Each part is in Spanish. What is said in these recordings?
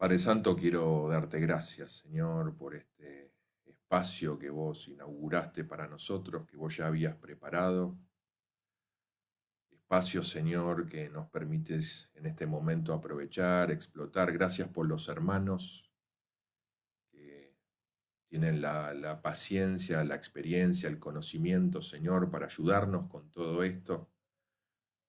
Padre Santo, quiero darte gracias, Señor, por este espacio que vos inauguraste para nosotros, que vos ya habías preparado. Espacio, Señor, que nos permites en este momento aprovechar, explotar. Gracias por los hermanos que tienen la paciencia, la experiencia, el conocimiento, Señor, para ayudarnos con todo esto.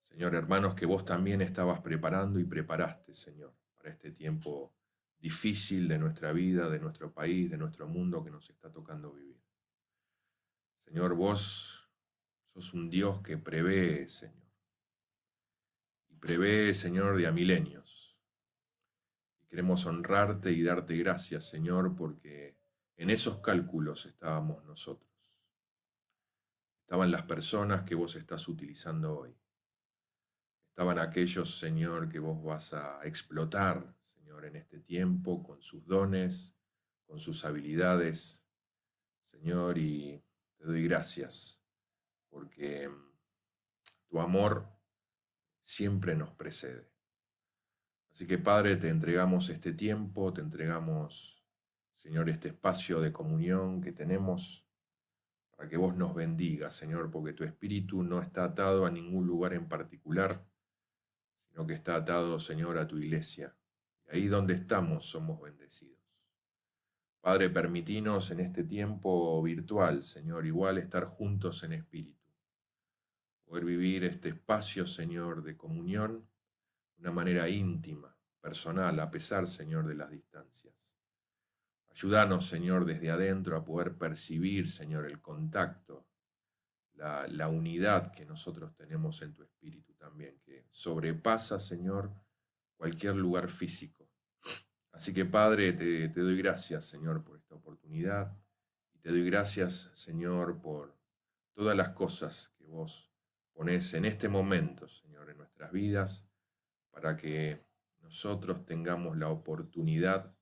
Señor, hermanos, que vos también estabas preparando y preparaste, Señor, para este tiempo difícil de nuestra vida, de nuestro país, de nuestro mundo que nos está tocando vivir. Señor, vos sos un Dios que prevé, Señor, y prevé, Señor, de a milenios. Y queremos honrarte y darte gracias, Señor, porque en esos cálculos estábamos nosotros. Estaban las personas que vos estás utilizando hoy. Estaban aquellos, Señor, que vos vas a explotar, Señor, en este tiempo, con sus dones, con sus habilidades, Señor, y te doy gracias, porque tu amor siempre nos precede. Así que, Padre, te entregamos este tiempo, te entregamos, Señor, este espacio de comunión que tenemos, para que vos nos bendigas, Señor, porque tu espíritu no está atado a ningún lugar en particular, sino que está atado, Señor, a tu iglesia. Y ahí donde estamos somos bendecidos. Padre, permitinos en este tiempo virtual, Señor, igual estar juntos en espíritu. Poder vivir este espacio, Señor, de comunión de una manera íntima, personal, a pesar, Señor, de las distancias. Ayúdanos, Señor, desde adentro a poder percibir, Señor, el contacto, la unidad que nosotros tenemos en tu espíritu también, que sobrepasa, Señor, cualquier lugar físico. Así que, Padre, te doy gracias, Señor, por esta oportunidad. Y te doy gracias, Señor, por todas las cosas que vos ponés en este momento, Señor, en nuestras vidas, para que nosotros tengamos la oportunidad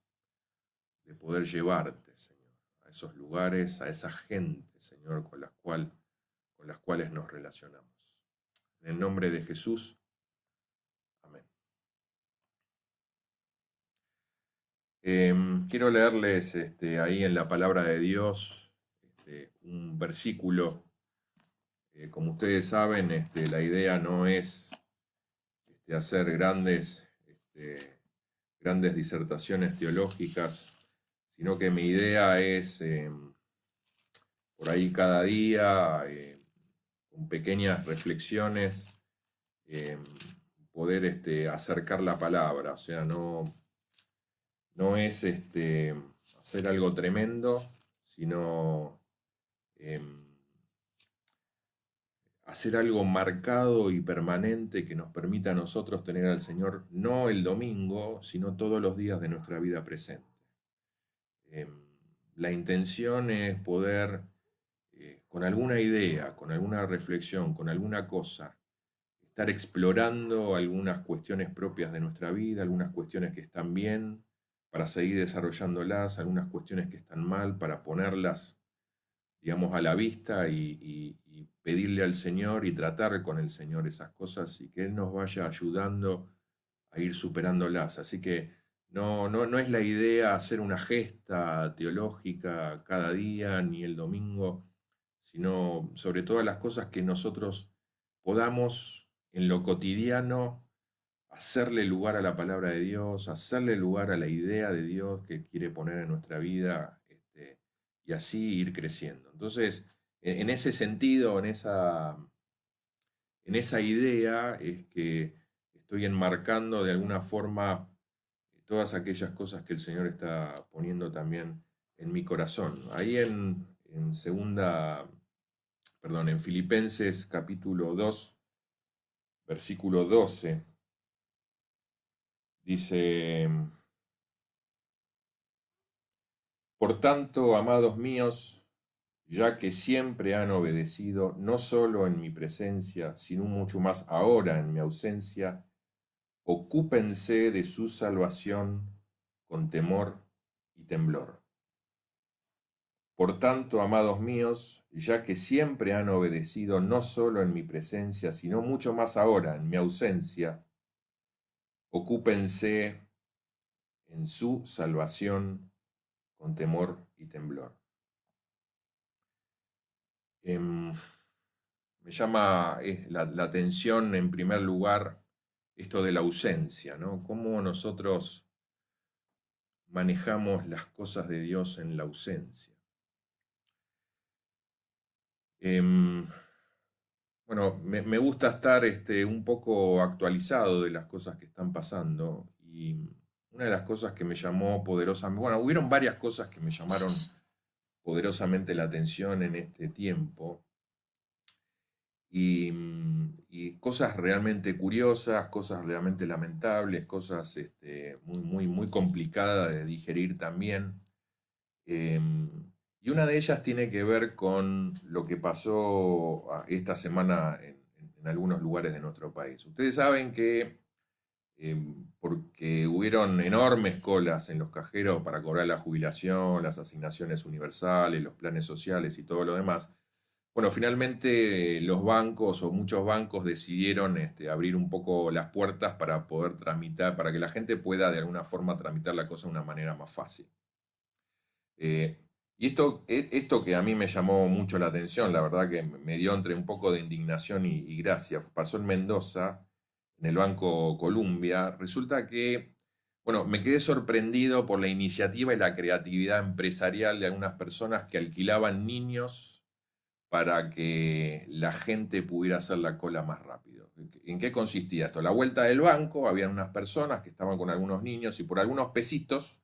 de poder llevarte, Señor, a esos lugares, a esa gente, Señor, con las cuales nos relacionamos. En el nombre de Jesús, amén. Quiero leerles ahí en la palabra de Dios un versículo. Como ustedes saben, la idea no es hacer grandes disertaciones teológicas, sino que mi idea es por ahí cada día, con pequeñas reflexiones, eh, poder acercar la palabra. O sea, no es hacer algo tremendo, sino hacer algo marcado y permanente que nos permita a nosotros tener al Señor no el domingo, sino todos los días de nuestra vida presente. Eh, la intención es poder, con alguna idea, con alguna reflexión, con alguna cosa, estar explorando algunas cuestiones propias de nuestra vida, algunas cuestiones que están bien, para seguir desarrollándolas, algunas cuestiones que están mal, para ponerlas, digamos, a la vista y pedirle al Señor y tratar con el Señor esas cosas y que Él nos vaya ayudando a ir superándolas. Así que no es la idea hacer una gesta teológica cada día ni el domingo, sino sobre todas las cosas que nosotros podamos en lo cotidiano hacerle lugar a la palabra de Dios, hacerle lugar a la idea de Dios que quiere poner en nuestra vida, y así ir creciendo. Entonces, en ese sentido, en esa idea es que estoy enmarcando de alguna forma todas aquellas cosas que el Señor está poniendo también en mi corazón. Ahí en en Filipenses capítulo 2, versículo 12, dice: por tanto, amados míos, ya que siempre han obedecido, no solo en mi presencia, sino mucho más ahora en mi ausencia, ocúpense de su salvación con temor y temblor. Por tanto, amados míos, ya que siempre han obedecido, no solo en mi presencia, sino mucho más ahora en mi ausencia, ocúpense en su salvación con temor y temblor. Me llama la atención en primer lugar esto de la ausencia, ¿no? Cómo nosotros manejamos las cosas de Dios en la ausencia. Bueno, me gusta estar un poco actualizado de las cosas que están pasando y una de las cosas que me llamó poderosamente, bueno, hubieron varias cosas que me llamaron poderosamente la atención en este tiempo y cosas realmente curiosas, cosas realmente lamentables, cosas muy complicadas de digerir también. Y una de ellas tiene que ver con lo que pasó esta semana en algunos lugares de nuestro país. Ustedes saben que porque hubieron enormes colas en los cajeros para cobrar la jubilación, las asignaciones universales, los planes sociales y todo lo demás. Bueno, finalmente los bancos o muchos bancos decidieron abrir un poco las puertas para poder tramitar, para que la gente pueda de alguna forma tramitar la cosa de una manera más fácil. Eh, y esto que a mí me llamó mucho la atención, la verdad que me dio entre un poco de indignación y gracia, pasó en Mendoza, en el Banco Columbia. Resulta que, bueno, me quedé sorprendido por la iniciativa y la creatividad empresarial de algunas personas que alquilaban niños para que la gente pudiera hacer la cola más rápido. ¿En qué consistía esto? La vuelta del banco, habían unas personas que estaban con algunos niños y por algunos pesitos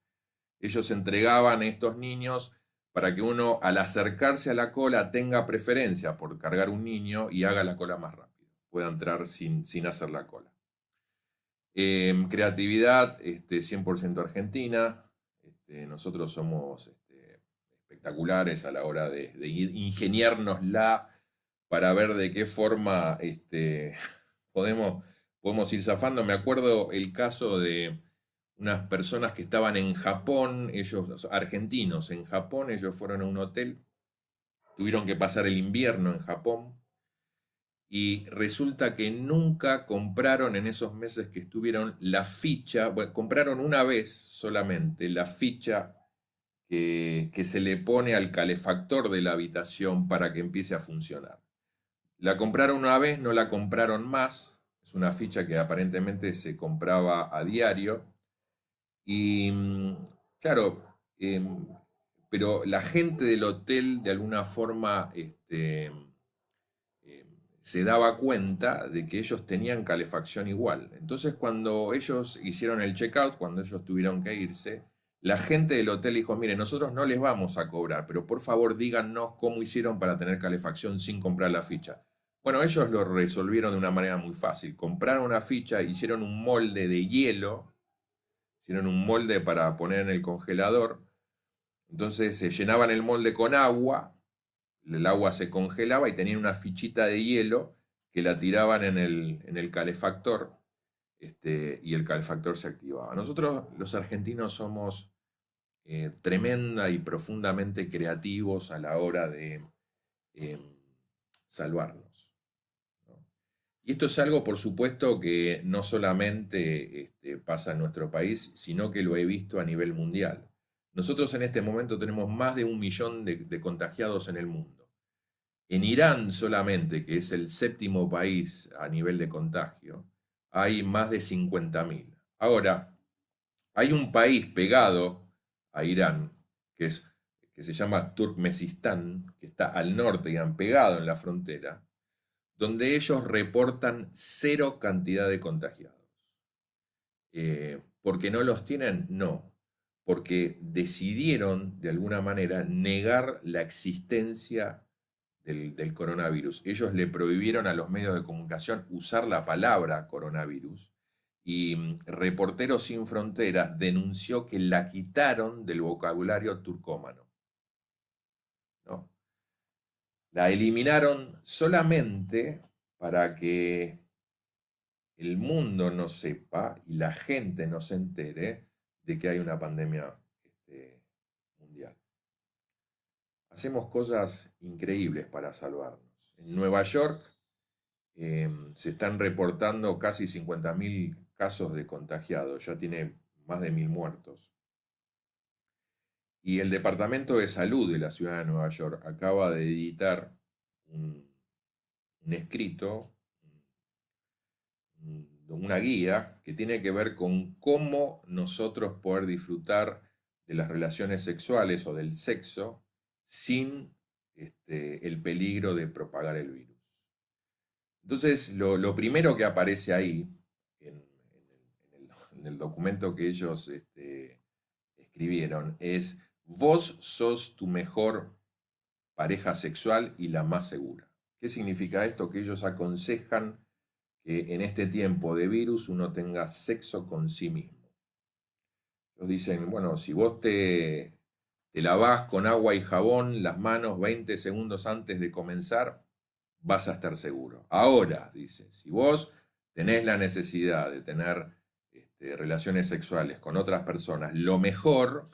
ellos entregaban estos niños para que uno al acercarse a la cola tenga preferencia por cargar un niño y haga la cola más rápido, pueda entrar sin hacer la cola. Creatividad 100% argentina. Nosotros somos espectaculares a la hora de ingeniárnosla para ver de qué forma podemos, podemos ir zafando. Me acuerdo el caso de unas personas que estaban en Japón, ellos argentinos en Japón, ellos fueron a un hotel, tuvieron que pasar el invierno en Japón y resulta que nunca compraron en esos meses que estuvieron la ficha, bueno, compraron una vez solamente la ficha que se le pone al calefactor de la habitación para que empiece a funcionar. La compraron una vez, no la compraron más, es una ficha que aparentemente se compraba a diario y claro, pero la gente del hotel de alguna forma se daba cuenta de que ellos tenían calefacción igual. Entonces cuando ellos hicieron el checkout, cuando ellos tuvieron que irse, la gente del hotel dijo, mire, nosotros no les vamos a cobrar, pero por favor díganos cómo hicieron para tener calefacción sin comprar la ficha. Bueno, ellos lo resolvieron de una manera muy fácil. Compraron una ficha, hicieron un molde de hielo, hicieron un molde para poner en el congelador. Entonces se llenaban el molde con agua, el agua se congelaba y tenían una fichita de hielo que la tiraban en el calefactor y el calefactor se activaba. Nosotros los argentinos somos tremenda y profundamente creativos a la hora de eh, salvarnos, ¿no? Y esto es algo, por supuesto, que no solamente pasa en nuestro país, sino que lo he visto a nivel mundial. Nosotros en este momento tenemos más de 1 millón de contagiados en el mundo. En Irán solamente, que es el séptimo país a nivel de contagio, hay más de 50.000. Ahora, hay un país pegado a Irán, que se llama Turkmenistán, que está al norte, y han pegado en la frontera, donde ellos reportan cero cantidad de contagiados. ¿Porque no los tienen? No, porque decidieron de alguna manera negar la existencia del coronavirus. Ellos le prohibieron a los medios de comunicación usar la palabra coronavirus y Reporteros Sin Fronteras denunció que la quitaron del vocabulario turcómano, ¿no? La eliminaron solamente para que el mundo no sepa y la gente no se entere de que hay una pandemia mundial. Hacemos cosas increíbles para salvarnos. En Nueva York se están reportando casi 50.000 casos de contagiados. Ya tiene más de 1000 muertos. Y el Departamento de Salud de la ciudad de Nueva York acaba de editar un escrito, una guía que tiene que ver con cómo nosotros poder disfrutar de las relaciones sexuales o del sexo sin el peligro de propagar el virus. Entonces, lo primero que aparece ahí, en el documento que ellos escribieron, es: vos sos tu mejor pareja sexual y la más segura. ¿Qué significa esto? Que ellos aconsejan que en este tiempo de virus uno tenga sexo con sí mismo. Ellos dicen, bueno, si vos te lavás con agua y jabón las manos 20 segundos antes de comenzar, vas a estar seguro. Ahora, dice, si vos tenés la necesidad de tener relaciones sexuales con otras personas, lo mejor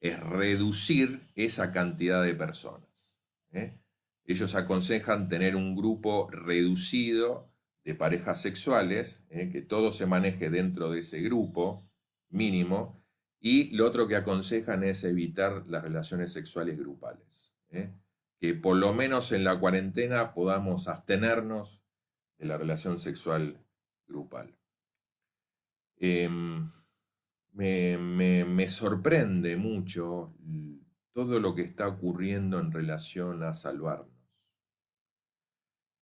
es reducir esa cantidad de personas. ¿Eh? Ellos aconsejan tener un grupo reducido de parejas sexuales, que todo se maneje dentro de ese grupo mínimo, y lo otro que aconsejan es evitar las relaciones sexuales grupales. Que por lo menos en la cuarentena podamos abstenernos de la relación sexual grupal. Me sorprende mucho todo lo que está ocurriendo en relación a salvarnos.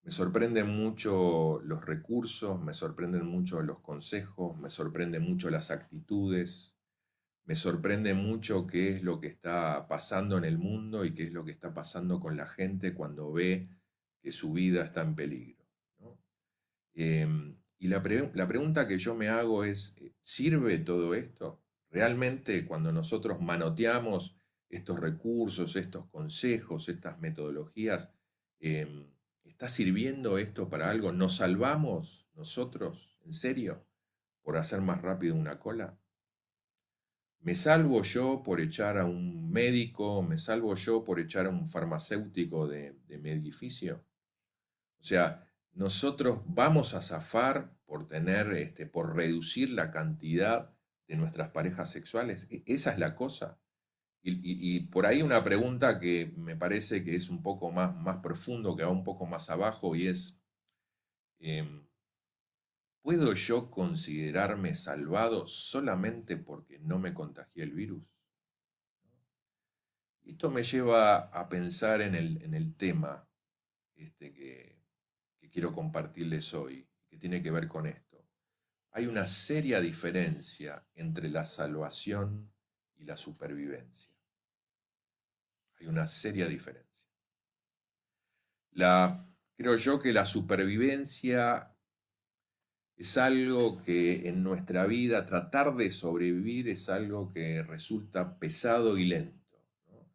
Me sorprenden mucho los recursos, me sorprenden mucho los consejos, me sorprenden mucho las actitudes, me sorprende mucho qué es lo que está pasando en el mundo y qué es lo que está pasando con la gente cuando ve que su vida está en peligro, ¿no? Y la pregunta que yo me hago es, ¿sirve todo esto? ¿Realmente cuando nosotros manoteamos estos recursos, estos consejos, estas metodologías, está sirviendo esto para algo? ¿Nos salvamos nosotros, en serio, por hacer más rápido una cola? ¿Me salvo yo por echar a un médico? ¿Me salvo yo por echar a un farmacéutico de mi edificio? O sea, nosotros vamos a zafar por por reducir la cantidad de nuestras parejas sexuales. Esa es la cosa. Y por ahí una pregunta que me parece que es un poco más profundo, que va un poco más abajo, y es, em, ¿puedo yo considerarme salvado solamente porque no me contagié el virus? Esto me lleva a pensar en el tema que quiero compartirles hoy, que tiene que ver con esto. Hay una seria diferencia entre la salvación y la supervivencia. Hay una seria diferencia. Creo yo que la supervivencia es algo que en nuestra vida, tratar de sobrevivir es algo que resulta pesado y lento, ¿no?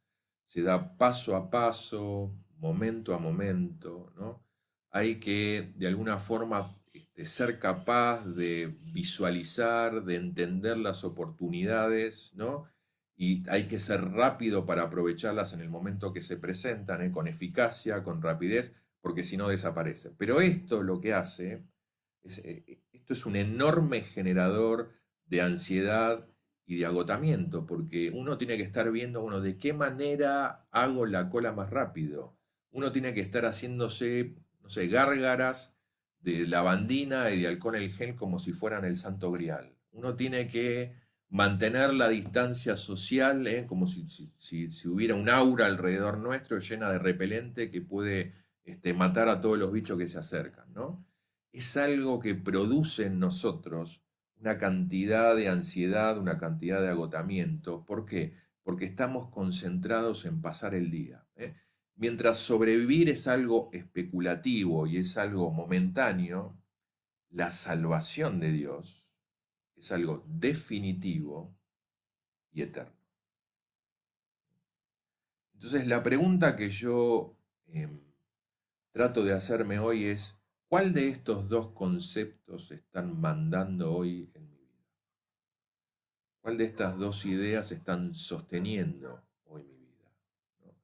Se da paso a paso, momento a momento, ¿no? Hay que, de alguna forma, ser capaz de visualizar, de entender las oportunidades, ¿no? Y hay que ser rápido para aprovecharlas en el momento que se presentan, con eficacia, con rapidez, porque si no desaparecen. Pero esto lo que hace esto es un enorme generador de ansiedad y de agotamiento, porque uno tiene que estar viendo, bueno, de qué manera hago la cola más rápido. Uno tiene que estar haciéndose, no sé, gárgaras de lavandina y de alcohol en gel como si fueran el santo grial. Uno tiene que mantener la distancia social, como si hubiera un aura alrededor nuestro llena de repelente que puede matar a todos los bichos que se acercan, ¿no? Es algo que produce en nosotros una cantidad de ansiedad, una cantidad de agotamiento. ¿Por qué? Porque estamos concentrados en pasar el día, ¿eh? Mientras sobrevivir es algo especulativo y es algo momentáneo, la salvación de Dios es algo definitivo y eterno. Entonces la pregunta que yo trato de hacerme hoy es, ¿cuál de estos dos conceptos están mandando hoy en mi vida? ¿Cuál de estas dos ideas están sosteniendo hoy mi vida? ¿No?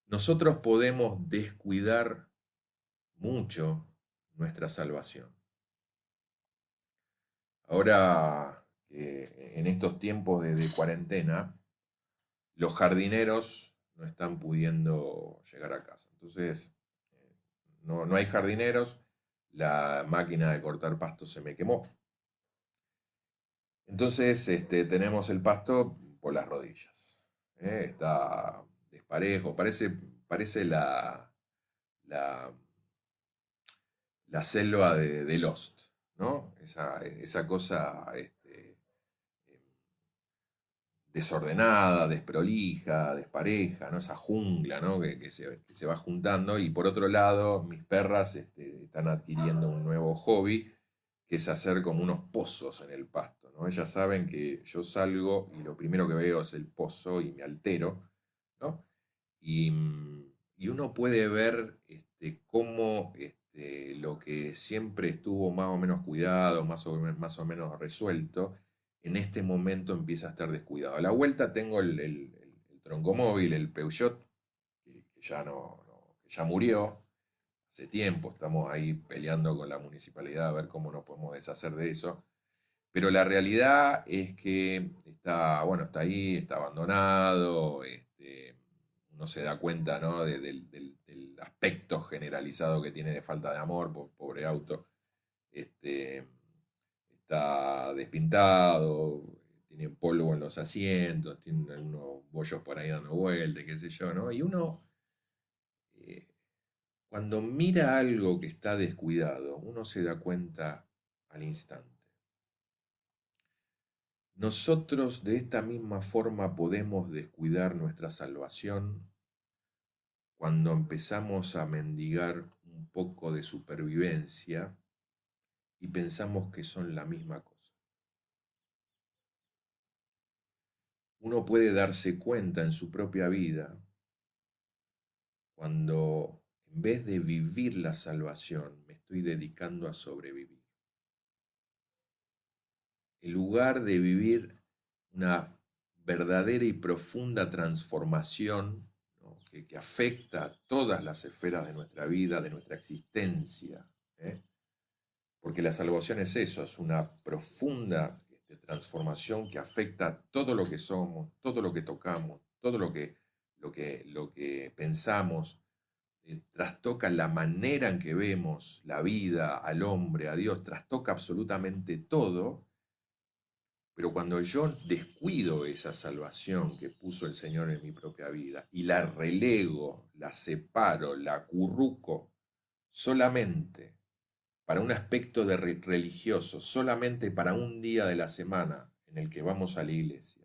Nosotros podemos descuidar mucho nuestra salvación. Ahora, en estos tiempos de cuarentena, los jardineros no están pudiendo llegar a casa. Entonces, no hay jardineros, la máquina de cortar pasto se me quemó. Entonces, tenemos el pasto por las rodillas. Está desparejo, parece la, la selva de Lost, ¿no? Esa cosa desordenada, desprolija, despareja, ¿no? Esa jungla, ¿no? Que se va juntando. Y por otro lado, mis perras están adquiriendo un nuevo hobby, que es hacer como unos pozos en el pasto, ¿no? Ellas saben que yo salgo y lo primero que veo es el pozo y me altero, ¿no? Y uno puede ver cómo lo que siempre estuvo más o menos cuidado, más o menos resuelto, en este momento empieza a estar descuidado. A la vuelta tengo el troncomóvil, el Peugeot, que ya que ya murió hace tiempo. Estamos ahí peleando con la municipalidad a ver cómo nos podemos deshacer de eso. Pero la realidad es que está, bueno, está ahí, está abandonado, uno se da cuenta, ¿no? Del aspecto generalizado que tiene de falta de amor, pobre auto. Este, Está despintado, tiene polvo en los asientos, tiene unos bollos por ahí dando vueltas, qué sé yo, ¿no? Y uno, eh, cuando mira algo que está descuidado, uno se da cuenta al instante. Nosotros de esta misma forma podemos descuidar nuestra salvación cuando empezamos a mendigar un poco de supervivencia y pensamos que son la misma cosa. Uno puede darse cuenta en su propia vida cuando en vez de vivir la salvación me estoy dedicando a sobrevivir. En lugar de vivir una verdadera y profunda transformación, ¿no? que afecta a todas las esferas de nuestra vida, de nuestra existencia. ¿eh? Porque la salvación es eso, es una profunda transformación que afecta a todo lo que somos, todo lo que tocamos, todo lo que pensamos, trastoca la manera en que vemos la vida, al hombre, a Dios, trastoca absolutamente todo. Pero cuando yo descuido esa salvación que puso el Señor en mi propia vida y la relego, la separo, la acurruco solamente para un aspecto religioso, solamente para un día de la semana en el que vamos a la iglesia,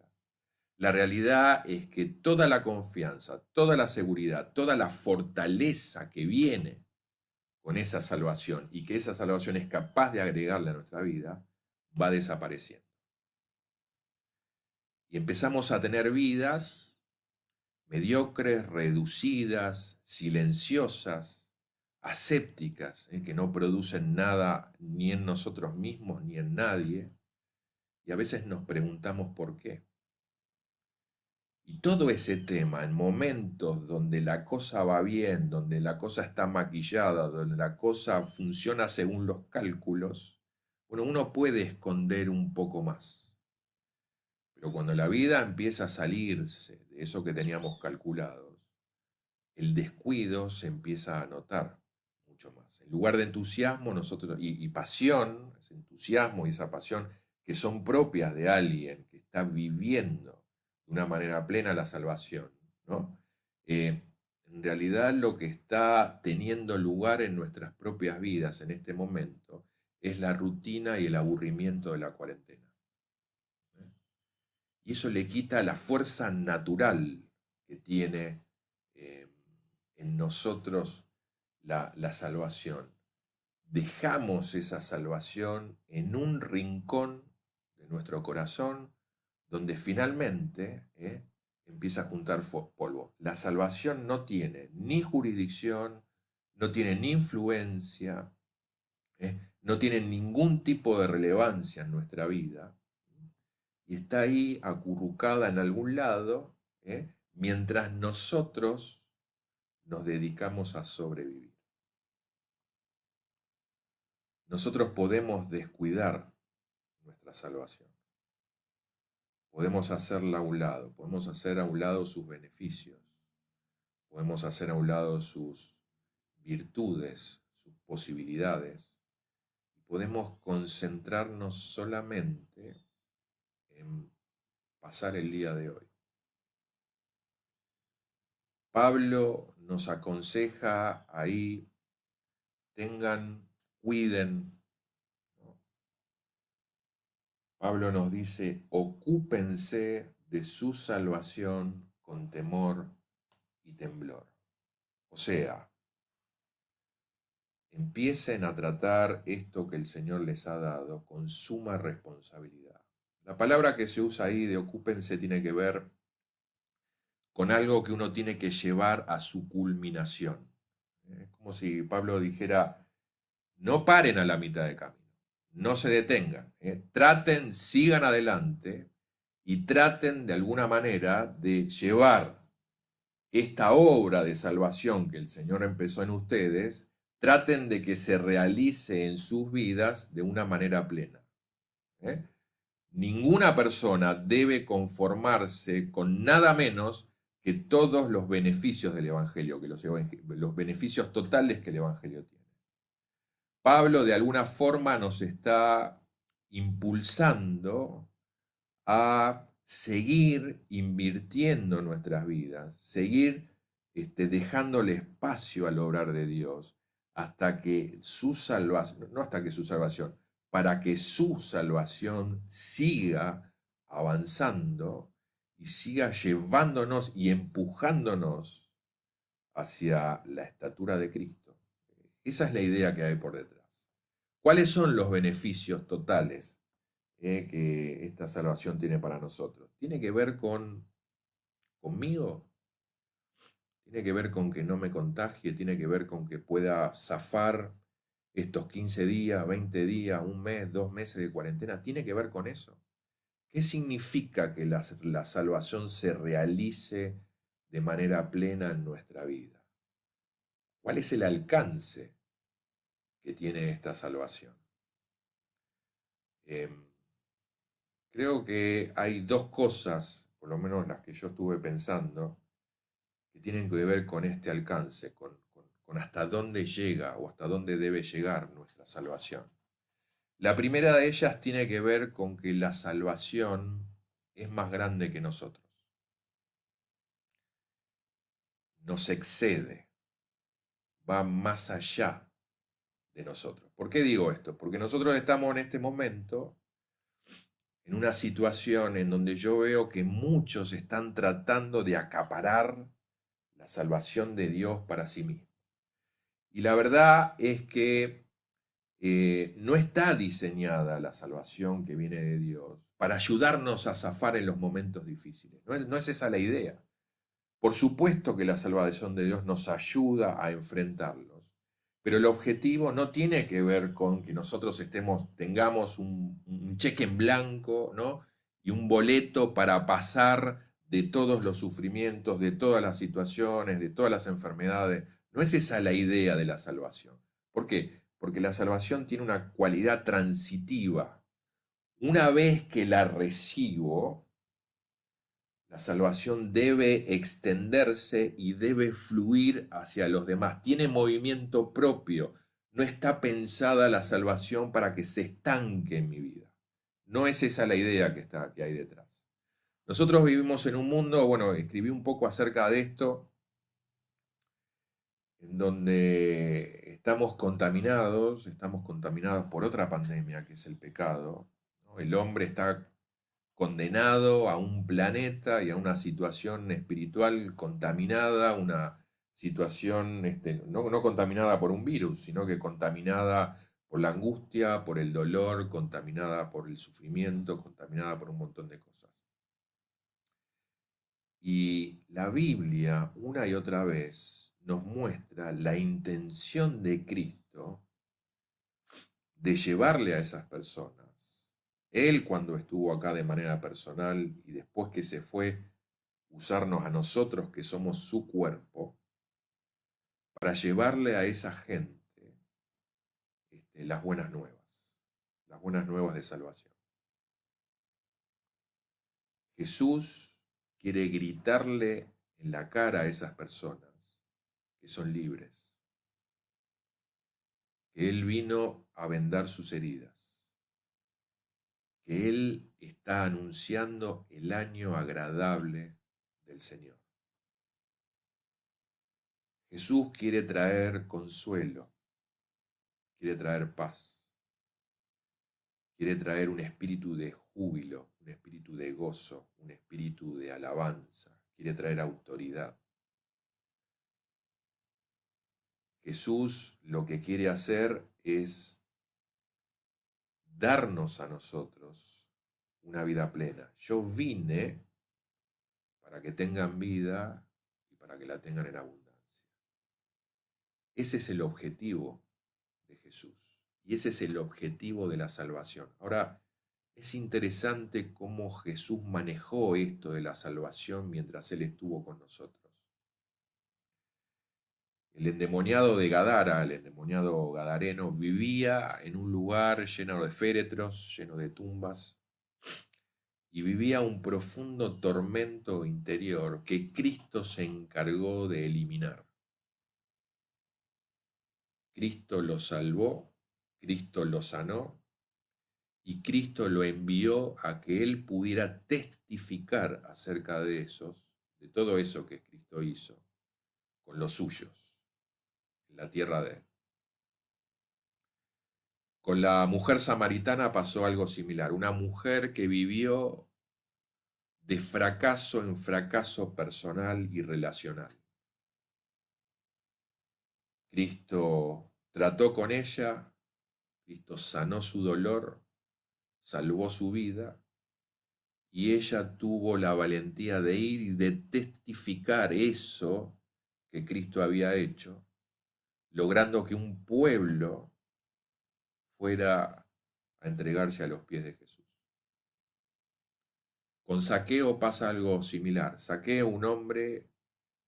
la realidad es que toda la confianza, toda la seguridad, toda la fortaleza que viene con esa salvación y que esa salvación es capaz de agregarle a nuestra vida, va desapareciendo. Y empezamos a tener vidas mediocres, reducidas, silenciosas, asépticas, que no producen nada ni en nosotros mismos ni en nadie, y a veces nos preguntamos por qué. Y todo ese tema, en momentos donde la cosa va bien, donde la cosa está maquillada, donde la cosa funciona según los cálculos, bueno, uno puede esconder un poco más. Pero cuando la vida empieza a salirse de eso que teníamos calculados, el descuido se empieza a notar mucho más. En lugar de entusiasmo y pasión, ese entusiasmo y esa pasión que son propias de alguien que está viviendo de una manera plena la salvación, ¿no? En realidad lo que está teniendo lugar en nuestras propias vidas en este momento es la rutina y el aburrimiento de la cuarentena. ¿eh? Y eso le quita la fuerza natural que tiene eh, en nosotros la salvación. Dejamos esa salvación en un rincón de nuestro corazón donde finalmente empieza a juntar polvo. La salvación no tiene ni jurisdicción, no tiene ni influencia, no tiene ningún tipo de relevancia en nuestra vida y está ahí acurrucada en algún lado, mientras nosotros nos dedicamos a sobrevivir. Nosotros podemos descuidar nuestra salvación. podemos hacerla a un lado, podemos hacer a un lado sus beneficios, podemos hacer a un lado sus virtudes, sus posibilidades, y podemos concentrarnos solamente en pasar el día de hoy. Pablo nos aconseja ahí, cuiden, ¿no? Pablo nos dice, ocúpense de su salvación con temor y temblor. O sea, empiecen a tratar esto que el Señor les ha dado con suma responsabilidad. La palabra que se usa ahí de ocúpense tiene que ver con algo que uno tiene que llevar a su culminación. Es como si Pablo dijera, no paren a la mitad de camino, no se detengan, traten, sigan adelante y traten de alguna manera de llevar esta obra de salvación que el Señor empezó en ustedes, traten de que se realice en sus vidas de una manera plena. ¿eh? Ninguna persona debe conformarse con nada menos que todos los beneficios del Evangelio, que los beneficios totales que el Evangelio tiene. Pablo de alguna forma nos está impulsando a seguir invirtiendo en nuestras vidas, seguir dejándole espacio al obrar de Dios hasta que su salvación, no hasta que su salvación, para que su salvación siga avanzando y siga llevándonos y empujándonos hacia la estatura de Cristo. Esa es la idea que hay por detrás. ¿Cuáles son los beneficios totales que esta salvación tiene para nosotros? Tiene que ver conmigo, tiene que ver con que no me contagie, tiene que ver con que pueda zafar estos 15 días, 20 días, un mes, 2 meses de cuarentena, tiene que ver con eso. ¿Qué significa que la salvación se realice de manera plena en nuestra vida? ¿Cuál es el alcance que tiene esta salvación? Em, Creo que hay dos cosas, por lo menos las que yo estuve pensando, que tienen que ver con este alcance, con hasta dónde llega o hasta dónde debe llegar nuestra salvación. La primera de ellas tiene que ver con que la salvación es más grande que nosotros, nos excede, va más allá de nosotros. ¿Por qué digo esto? Porque nosotros estamos en este momento en una situación en donde yo veo que muchos están tratando de acaparar la salvación de Dios para sí mismos. Y la verdad es que no está diseñada la salvación que viene de Dios para ayudarnos a zafar en los momentos difíciles. No es esa la idea. Por supuesto que la salvación de Dios nos ayuda a enfrentarlos, pero el objetivo no tiene que ver con que nosotros tengamos un cheque en blanco, ¿no? Y un boleto para pasar de todos los sufrimientos, de todas las situaciones, de todas las enfermedades. No es esa la idea de la salvación. ¿Por qué? Porque la salvación tiene una cualidad transitiva. Una vez que la recibo, la salvación debe extenderse y debe fluir hacia los demás. Tiene movimiento propio. No está pensada la salvación para que se estanque en mi vida. No es esa la idea que hay detrás. Nosotros vivimos en un mundo, bueno, escribí un poco acerca de esto, en donde estamos contaminados por otra pandemia que es el pecado, ¿no? El hombre está condenado a un planeta y a una situación espiritual contaminada, una situación no contaminada por un virus, sino que contaminada por la angustia, por el dolor, contaminada por el sufrimiento, contaminada por un montón de cosas. Y la Biblia, una y otra vez, nos muestra la intención de Cristo de llevarle a esas personas. Él cuando estuvo acá de manera personal y después que se fue, usarnos a nosotros que somos su cuerpo, para llevarle a esa gente las buenas nuevas de salvación. Jesús quiere gritarle en la cara a esas personas que son libres, que Él vino a vendar sus heridas, que Él está anunciando el año agradable del Señor. Jesús quiere traer consuelo, quiere traer paz, quiere traer un espíritu de júbilo, un espíritu de gozo, un espíritu de alabanza, quiere traer autoridad. Jesús lo que quiere hacer es darnos a nosotros una vida plena. Yo vine para que tengan vida y para que la tengan en abundancia. Ese es el objetivo de Jesús y ese es el objetivo de la salvación. Ahora, es interesante cómo Jesús manejó esto de la salvación mientras Él estuvo con nosotros. El endemoniado de Gadara, el endemoniado gadareno, vivía en un lugar lleno de féretros, lleno de tumbas, y vivía un profundo tormento interior que Cristo se encargó de eliminar. Cristo lo salvó, Cristo lo sanó, y Cristo lo envió a que Él pudiera testificar acerca de todo eso que Cristo hizo, con los suyos, en la tierra de Él. Con la mujer samaritana pasó algo similar, una mujer que vivió de fracaso en fracaso personal y relacional. Cristo trató con ella, Cristo sanó su dolor, salvó su vida, y ella tuvo la valentía de ir y de testificar eso que Cristo había hecho, logrando que un pueblo fuera a entregarse a los pies de Jesús. Con Zaqueo pasa algo similar. Zaqueo, un hombre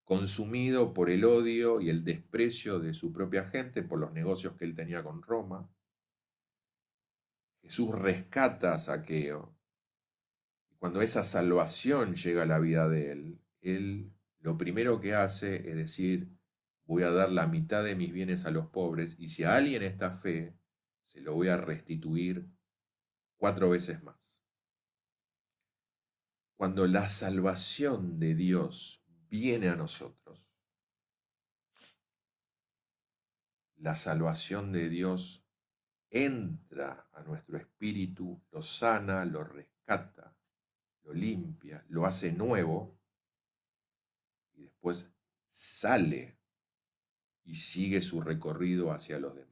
consumido por el odio y el desprecio de su propia gente por los negocios que él tenía con Roma. Jesús rescata a Zaqueo. Y cuando esa salvación llega a la vida de él lo primero que hace es decir, voy a dar la mitad de mis bienes a los pobres y si a alguien está fe, se lo voy a restituir 4 veces más. Cuando la salvación de Dios viene a nosotros, la salvación de Dios entra a nuestro espíritu, lo sana, lo rescata, lo limpia, lo hace nuevo y después sale y sigue su recorrido hacia los demás.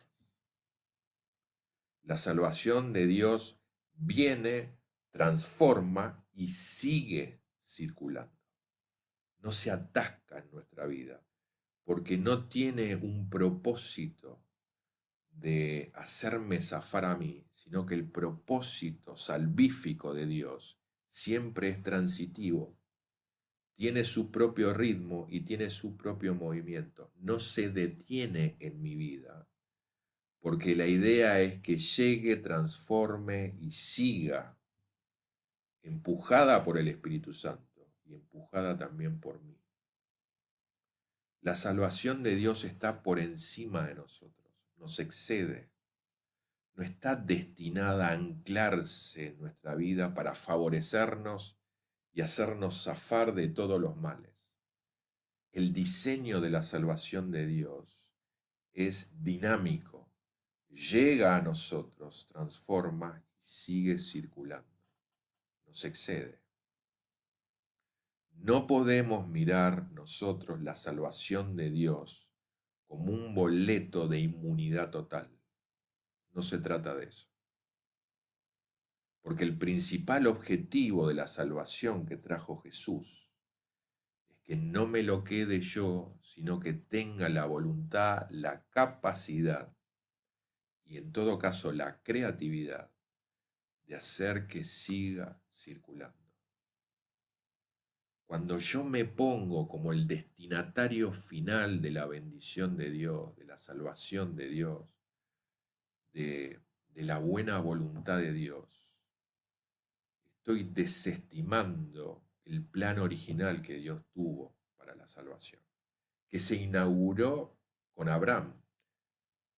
La salvación de Dios viene, transforma y sigue circulando. No se atasca en nuestra vida porque no tiene un propósito de hacerme zafar a mí, sino que el propósito salvífico de Dios siempre es transitivo, tiene su propio ritmo y tiene su propio movimiento, no se detiene en mi vida, porque la idea es que llegue, transforme y siga, empujada por el Espíritu Santo y empujada también por mí. La salvación de Dios está por encima de nosotros, nos excede. No está destinada a anclarse en nuestra vida para favorecernos y hacernos zafar de todos los males. El diseño de la salvación de Dios es dinámico, llega a nosotros, transforma y sigue circulando, nos excede. No podemos mirar nosotros la salvación de Dios como un boleto de inmunidad total. No se trata de eso. Porque el principal objetivo de la salvación que trajo Jesús es que no me lo quede yo, sino que tenga la voluntad, la capacidad y en todo caso la creatividad de hacer que siga circulando. Cuando yo me pongo como el destinatario final de la bendición de Dios, de la salvación de Dios, de la buena voluntad de Dios, estoy desestimando el plan original que Dios tuvo para la salvación, que se inauguró con Abraham.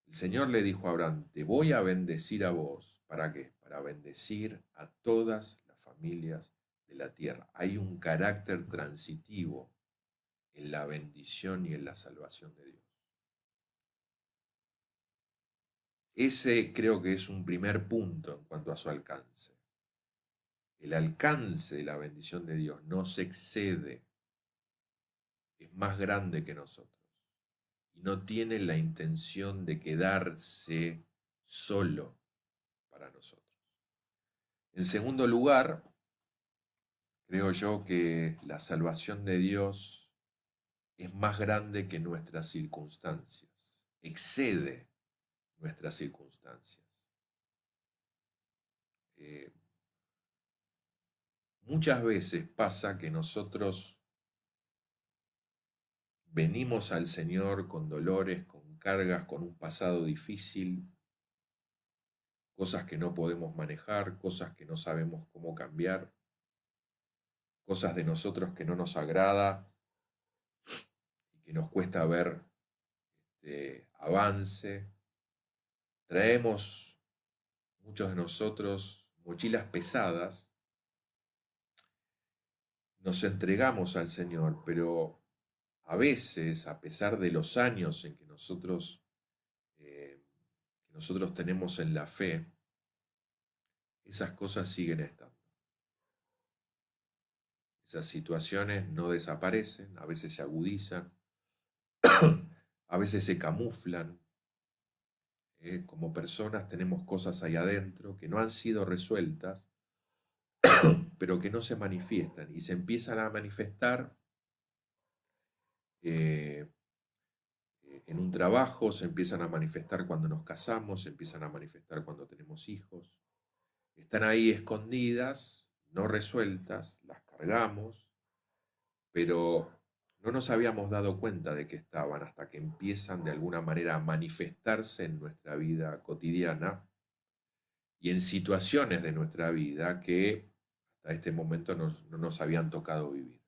El Señor le dijo a Abraham, te voy a bendecir a vos. ¿Para qué? Para bendecir a todas las familias de la tierra. Hay un carácter transitivo en la bendición y en la salvación de Dios. Ese creo que es un primer punto en cuanto a su alcance. El alcance de la bendición de Dios nos excede, es más grande que nosotros y no tiene la intención de quedarse solo para nosotros. En segundo lugar, creo yo que la salvación de Dios es más grande que nuestras circunstancias, excede nuestras circunstancias. Eh, Muchas veces pasa que nosotros venimos al Señor con dolores, con cargas, con un pasado difícil, cosas que no podemos manejar, cosas que no sabemos cómo cambiar, cosas de nosotros que no nos agrada y que nos cuesta ver avance. Traemos, muchos de nosotros, mochilas pesadas, nos entregamos al Señor, pero a veces, a pesar de los años en que nosotros tenemos en la fe, esas cosas siguen estando. Esas situaciones no desaparecen, a veces se agudizan, a veces se camuflan. Como personas tenemos cosas ahí adentro que no han sido resueltas, pero que no se manifiestan y se empiezan a manifestar eh, en un trabajo, se empiezan a manifestar cuando nos casamos, se empiezan a manifestar cuando tenemos hijos. Están ahí escondidas, no resueltas, las cargamos, pero no nos habíamos dado cuenta de que estaban hasta que empiezan de alguna manera a manifestarse en nuestra vida cotidiana y en situaciones de nuestra vida que hasta este momento no nos habían tocado vivir.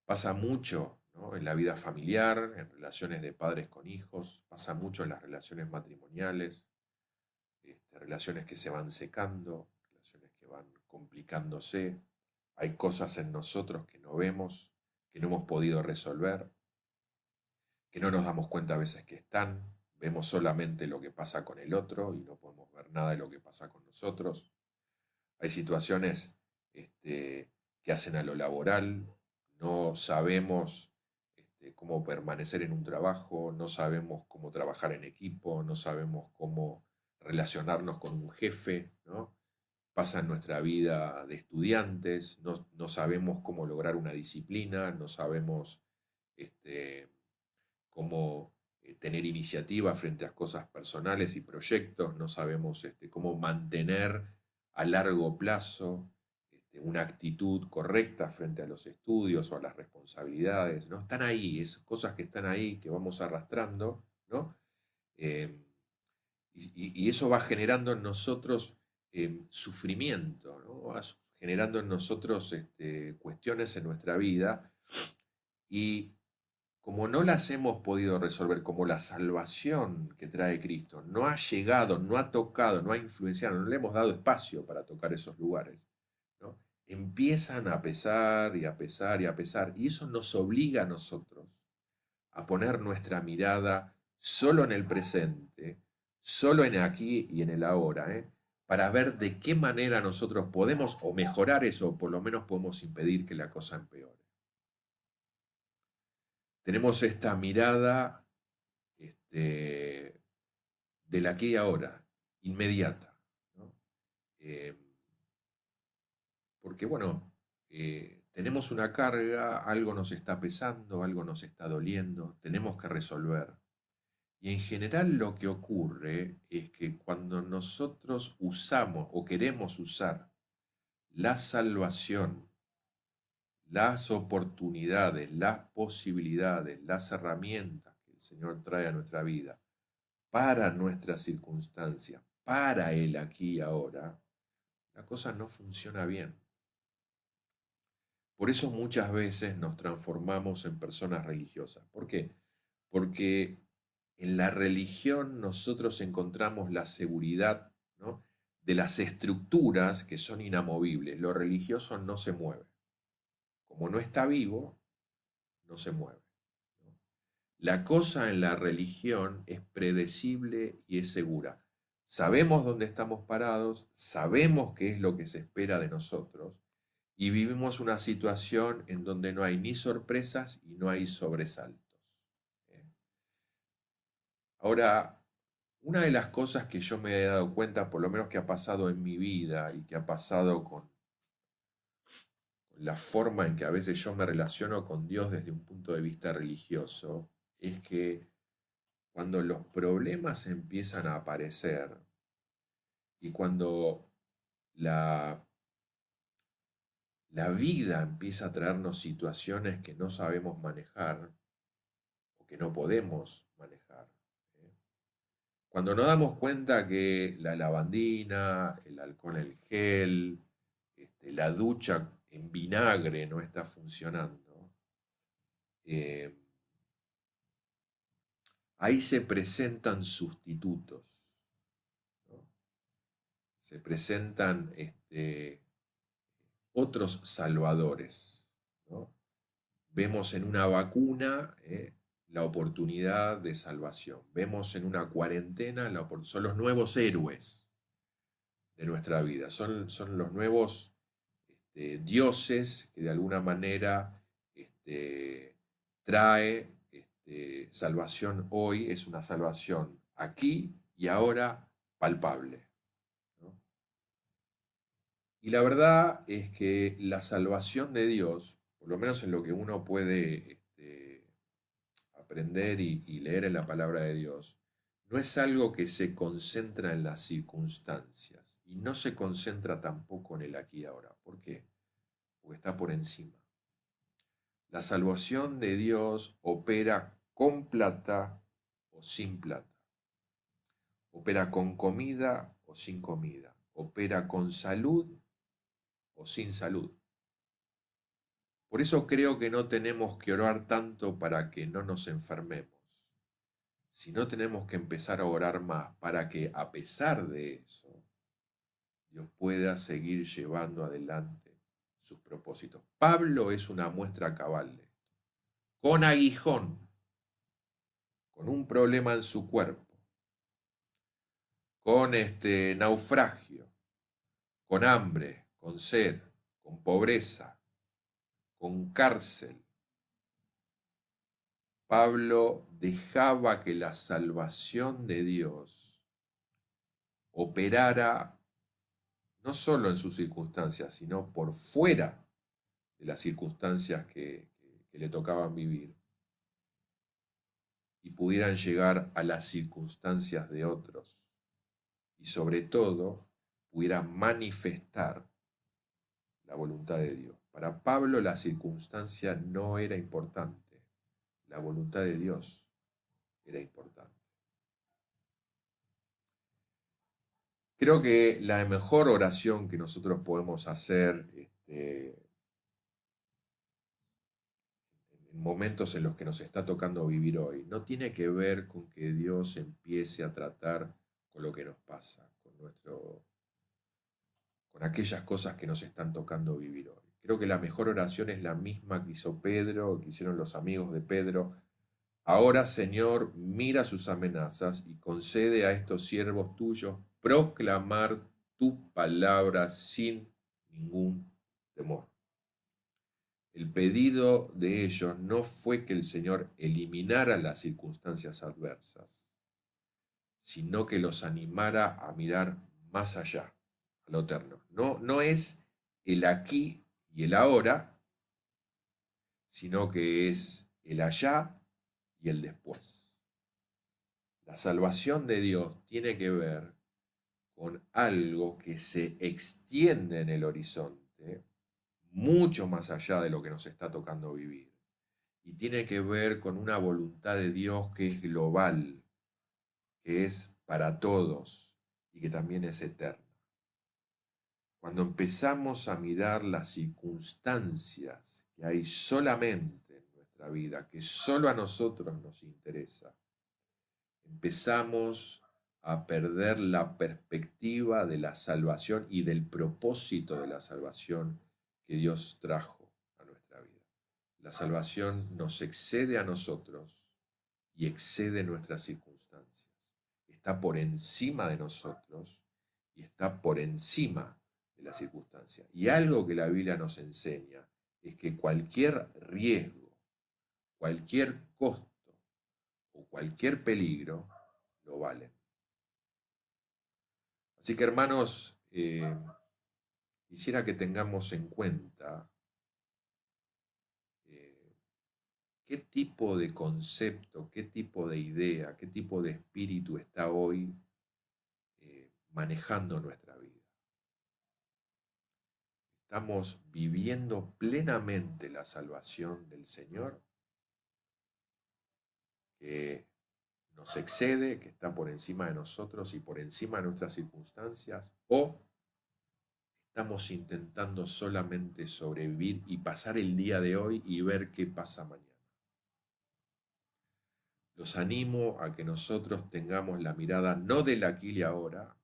Pasa mucho, ¿no?, en la vida familiar, en relaciones de padres con hijos, pasa mucho en las relaciones matrimoniales, relaciones que se van secando, relaciones que van complicándose. Hay cosas en nosotros que no vemos, que no hemos podido resolver, que no nos damos cuenta a veces que están. Vemos solamente lo que pasa con el otro y no podemos ver nada de lo que pasa con nosotros. Hay situaciones que hacen a lo laboral, no sabemos cómo permanecer en un trabajo, no sabemos cómo trabajar en equipo, no sabemos cómo relacionarnos con un jefe, ¿no? Pasa en nuestra vida de estudiantes, no sabemos cómo lograr una disciplina, no sabemos cómo tener iniciativa frente a cosas personales y proyectos, no sabemos cómo mantener a largo plazo una actitud correcta frente a los estudios o a las responsabilidades, ¿no? Están ahí, esas cosas que están ahí, que vamos arrastrando, ¿no? Eh, y eso va generando en nosotros sufrimiento, ¿no? Va generando en nosotros cuestiones en nuestra vida y como no las hemos podido resolver, como la salvación que trae Cristo no ha llegado, no ha tocado, no ha influenciado, no le hemos dado espacio para tocar esos lugares, ¿no?, empiezan a pesar y a pesar y a pesar, y eso nos obliga a nosotros a poner nuestra mirada solo en el presente, solo en aquí y en el ahora, para ver de qué manera nosotros podemos o mejorar eso, o por lo menos podemos impedir que la cosa empeore. Tenemos esta mirada del aquí y ahora, inmediata, ¿no? Eh, Porque, bueno, tenemos una carga, algo nos está pesando, algo nos está doliendo, tenemos que resolver. Y en general lo que ocurre es que cuando nosotros usamos o queremos usar la salvación, las oportunidades, las posibilidades, las herramientas que el Señor trae a nuestra vida para nuestras circunstancias, para el aquí y ahora, la cosa no funciona bien. Por eso muchas veces nos transformamos en personas religiosas. ¿Por qué? Porque en la religión nosotros encontramos la seguridad, ¿no?, de las estructuras que son inamovibles. Lo religioso no se mueve. Como no está vivo, no se mueve, ¿no? La cosa en la religión es predecible y es segura. Sabemos dónde estamos parados, sabemos qué es lo que se espera de nosotros y vivimos una situación en donde no hay ni sorpresas y no hay sobresaltos. ¿Eh? Ahora, una de las cosas que yo me he dado cuenta, por lo menos que ha pasado en mi vida y que ha pasado con la forma en que a veces yo me relaciono con Dios desde un punto de vista religioso, es que cuando los problemas empiezan a aparecer y cuando la, la vida empieza a traernos situaciones que no sabemos manejar o que no podemos manejar, ¿eh? Cuando nos damos cuenta que la lavandina, el alcohol en gel, la ducha en vinagre no está funcionando, eh, ahí se presentan sustitutos, ¿no? Se presentan otros salvadores, ¿no? Vemos en una vacuna la oportunidad de salvación. Vemos en una cuarentena, son los nuevos héroes de nuestra vida. Son los nuevos dioses que de alguna manera trae salvación hoy. Es una salvación aquí y ahora palpable, ¿no? Y la verdad es que la salvación de Dios, por lo menos en lo que uno puede aprender y leer en la palabra de Dios, no es algo que se concentra en las circunstancias y no se concentra tampoco en el aquí y ahora. ¿Por qué? Porque está por encima. La salvación de Dios opera con plata o sin plata. Opera con comida o sin comida. Opera con salud o sin salud. Por eso creo que no tenemos que orar tanto para que no nos enfermemos, sino tenemos que empezar a orar más para que a pesar de eso, Dios pueda seguir llevando adelante sus propósitos. Pablo es una muestra cabal de esto. Con aguijón, con un problema en su cuerpo, con naufragio, con hambre, con sed, con pobreza, con cárcel, Pablo dejaba que la salvación de Dios operara no solo en sus circunstancias, sino por fuera de las circunstancias que le tocaban vivir y pudieran llegar a las circunstancias de otros y sobre todo pudiera manifestar la voluntad de Dios. Para Pablo la circunstancia no era importante, la voluntad de Dios era importante. Creo que la mejor oración que nosotros podemos hacer en momentos en los que nos está tocando vivir hoy no tiene que ver con que Dios empiece a tratar con lo que nos pasa, con aquellas cosas que nos están tocando vivir hoy. Creo que la mejor oración es la misma que hizo Pedro, que hicieron los amigos de Pedro. Ahora, Señor, mira sus amenazas y concede a estos siervos tuyos proclamar tu palabra sin ningún temor. El pedido de ellos no fue que el Señor eliminara las circunstancias adversas, sino que los animara a mirar más allá, a lo eterno. No es el aquí y el ahora, sino que es el allá y el después. La salvación de Dios tiene que ver con algo que se extiende en el horizonte, mucho más allá de lo que nos está tocando vivir. Y tiene que ver con una voluntad de Dios que es global, que es para todos y que también es eterna. cuando empezamos a mirar las circunstancias que hay solamente en nuestra vida, que solo a nosotros nos interesa, empezamos a perder la perspectiva de la salvación y del propósito de la salvación que Dios trajo a nuestra vida. La salvación nos excede a nosotros y excede nuestras circunstancias. Está por encima de nosotros y está por encima de las circunstancias. Y algo que la Biblia nos enseña es que cualquier riesgo, cualquier costo o cualquier peligro lo vale. Así que hermanos, quisiera que tengamos en cuenta qué tipo de concepto, qué tipo de idea, qué tipo de espíritu está hoy manejando nuestra vida. ¿Estamos viviendo plenamente la salvación del Señor, que nos excede, que está por encima de nosotros y por encima de nuestras circunstancias? ¿O estamos intentando solamente sobrevivir y pasar el día de hoy y ver qué pasa mañana? Los animo a que nosotros tengamos la mirada no del aquí y ahora,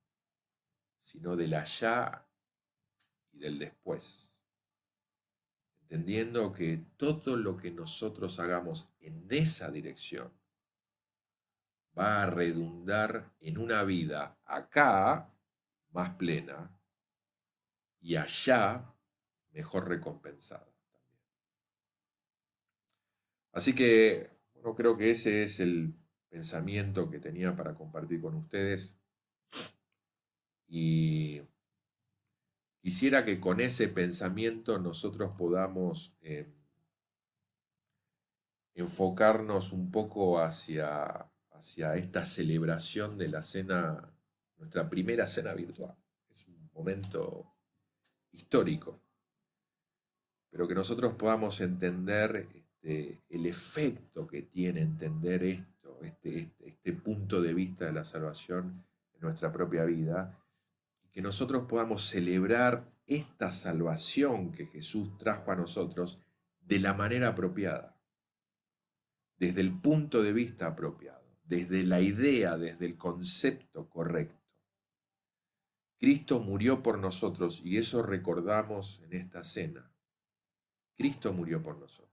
sino del allá y del después, entendiendo que todo lo que nosotros hagamos en esa dirección va a redundar en una vida acá más plena y allá mejor recompensada también. Así que, bueno, creo que ese es el pensamiento que tenía para compartir con ustedes y quisiera que con ese pensamiento nosotros podamos enfocarnos un poco hacia esta celebración de la cena, nuestra primera cena virtual. Es un momento histórico, pero que nosotros podamos entender el efecto que tiene entender esto, este punto de vista de la salvación en nuestra propia vida, y que nosotros podamos celebrar esta salvación que Jesús trajo a nosotros de la manera apropiada, desde el punto de vista apropiado, desde la idea, desde el concepto correcto. Cristo murió por nosotros y eso recordamos en esta cena. Cristo murió por nosotros.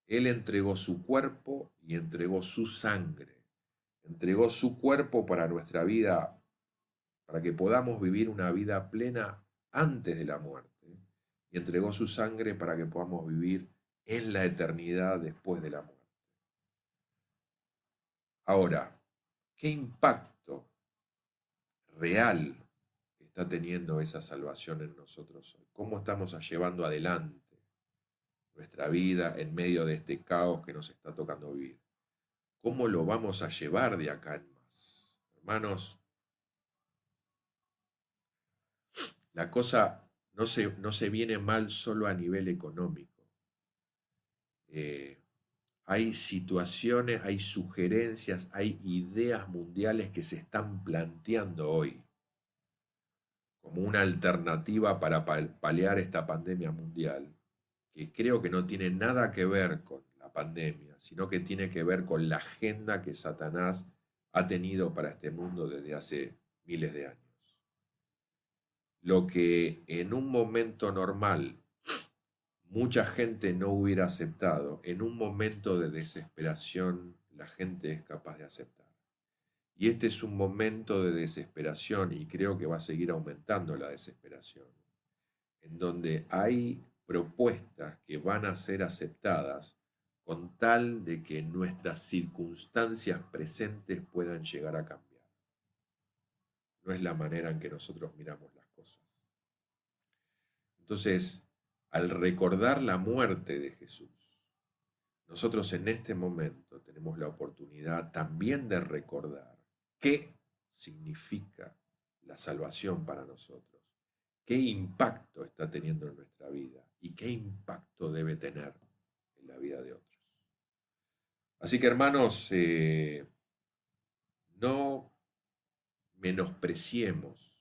Él entregó su cuerpo y entregó su sangre. Entregó su cuerpo para nuestra vida, para que podamos vivir una vida plena antes de la muerte. Y entregó su sangre para que podamos vivir en la eternidad después de la muerte. Ahora, ¿qué impacto real está teniendo esa salvación en nosotros hoy? ¿Cómo estamos llevando adelante nuestra vida en medio de este caos que nos está tocando vivir? ¿Cómo lo vamos a llevar de acá en más? Hermanos, la cosa no se viene mal solo a nivel económico. Eh, Hay situaciones, hay sugerencias, hay ideas mundiales que se están planteando hoy como una alternativa para paliar esta pandemia mundial, que creo que no tiene nada que ver con la pandemia, sino que tiene que ver con la agenda que Satanás ha tenido para este mundo desde hace miles de años. Lo que en un momento normal mucha gente no hubiera aceptado, en un momento de desesperación la gente es capaz de aceptar. Y este es un momento de desesperación y creo que va a seguir aumentando la desesperación, en donde hay propuestas que van a ser aceptadas con tal de que nuestras circunstancias presentes puedan llegar a cambiar. No es la manera en que nosotros miramos las cosas. Entonces, al recordar la muerte de Jesús, nosotros en este momento tenemos la oportunidad también de recordar qué significa la salvación para nosotros, qué impacto está teniendo en nuestra vida y qué impacto debe tener en la vida de otros. Así que hermanos, no menospreciemos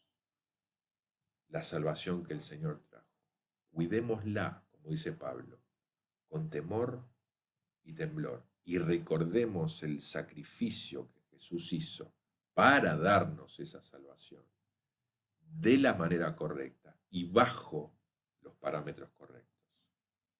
la salvación que el Señor trajo. Cuidémosla, como dice Pablo, con temor y temblor. Y recordemos el sacrificio que Jesús hizo para darnos esa salvación de la manera correcta y bajo los parámetros correctos.